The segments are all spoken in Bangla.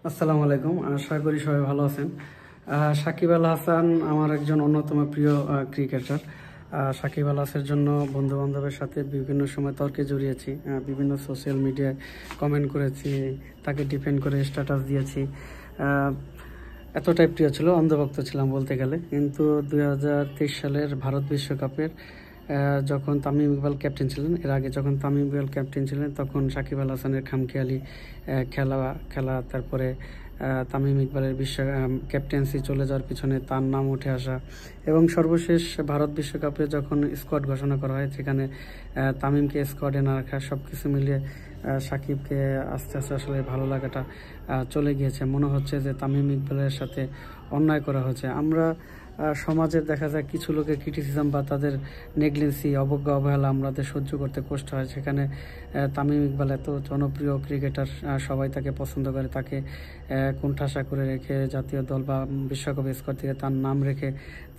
আসসালামু আলাইকুম। আশা করি সবাই ভালো আছেন। সাকিব আল হাসান আমার একজন অন্যতম প্রিয় ক্রিকেটার। সাকিব আল হাসানের জন্য বন্ধু বান্ধবের সাথে বিভিন্ন সময় তর্কে জড়িয়েছি, বিভিন্ন সোশ্যাল মিডিয়ায় কমেন্ট করেছি, তাকে ডিফেন্ড করে স্ট্যাটাস দিয়েছি। এতটাই প্রিয় ছিল, অন্ধভক্ত ছিলাম বলতে গেলে। কিন্তু 2023 সালের ভারত বিশ্বকাপের যখন তামিম ইকবাল ক্যাপ্টেন ছিলেন, এর আগে যখন তামিম ইকবাল ক্যাপ্টেন ছিলেন তখন সাকিব আল হাসানের খামখেয়ালি খেলা তারপরে তামিম ইকবালের ক্যাপ্টেন্সি চলে যাওয়ার পিছনে তার নাম উঠে আসা এবং সর্বশেষ ভারত বিশ্বকাপে যখন স্কোয়াড ঘোষণা করা হয় সেখানে তামিমকে স্কোয়াডে না রাখা, সব কিছু মিলিয়ে সাকিবকে আস্তে আস্তে আসলে ভালো লাগাটা চলে গিয়েছে। মনে হচ্ছে যে তামিম ইকবালের সাথে অন্যায় করা হচ্ছে। আমরা সমাজের দেখা যায় কিছু লোকের ক্রিটিসিজম বা তাদের নেগলেন্সি, অবজ্ঞা, অবহেলা আমাদের সহ্য করতে কষ্ট হয়। সেখানে তামিম ইকবাল এত জনপ্রিয় ক্রিকেটার, সবাই তাকে পছন্দ করে, তাকে কোণঠাসা করে রেখে জাতীয় দল বা বিশ্বকাপ স্কোয়াড থেকে তার নাম রেখে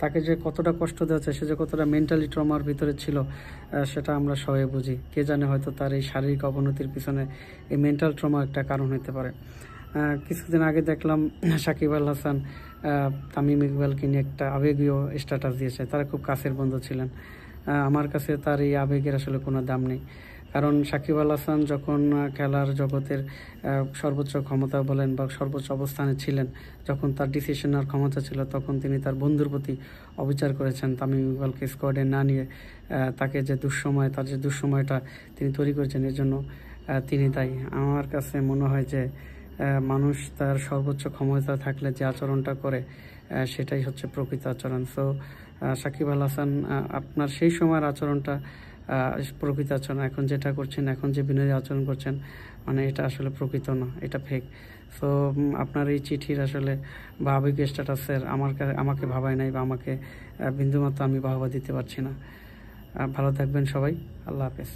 তাকে যে কতটা কষ্ট দেওয়া হচ্ছে, সে যে কতটা মেন্টালি ট্রমার ভিতরে ছিল সেটা আমরা সবাই বুঝি। কে জানে, হয়তো তার এই শারীরিক অবনতির পিছনে এই মেন্টাল ট্রমা একটা কারণ হতে পারে। কিছুদিন আগে দেখলাম সাকিব আল হাসান তামিম ইকবালকে নিয়ে একটা আবেগীয় স্ট্যাটাস দিয়েছে। তারা খুব কাছের বন্ধু ছিলেন। আমার কাছে তার এই আবেগের আসলে কোনো দাম নেই। কারণ সাকিব আল হাসান যখন খেলার জগতের সর্বোচ্চ ক্ষমতা বলেন বা সর্বোচ্চ অবস্থানে ছিলেন, যখন তার ডিসিশন নেওয়ার ক্ষমতা ছিল, তখন তিনি তার বন্ধুর প্রতি অবিচার করেছেন। তামিম ইকবালকে স্কোয়াডে না নিয়ে তাকে যে তার যে দুঃসময়টা তিনি তৈরি করেছেন, এর জন্য তিনি দায়ী। আমার কাছে মনে হয় যে মানুষ তার সর্বোচ্চ ক্ষমতা থাকলে যে আচরণটা করে সেটাই হচ্ছে প্রকৃত আচরণ। সো সাকিব আল হাসান, আপনার সেই সময়ের আচরণটা প্রকৃত আচরণ। এখন যেটা করছেন, এখন যে বিনয়ী আচরণ করছেন, মানে এটা আসলে প্রকৃত না, এটা ফেক। সো আপনার এই চিঠির আসলে বা আবেগীয় স্ট্যাটাসের আমাকে ভাবায় নাই বা আমাকে বিন্দুমাত্র আমি বাহবা দিতে পারছি না। ভালো থাকবেন সবাই। আল্লাহ হাফেজ।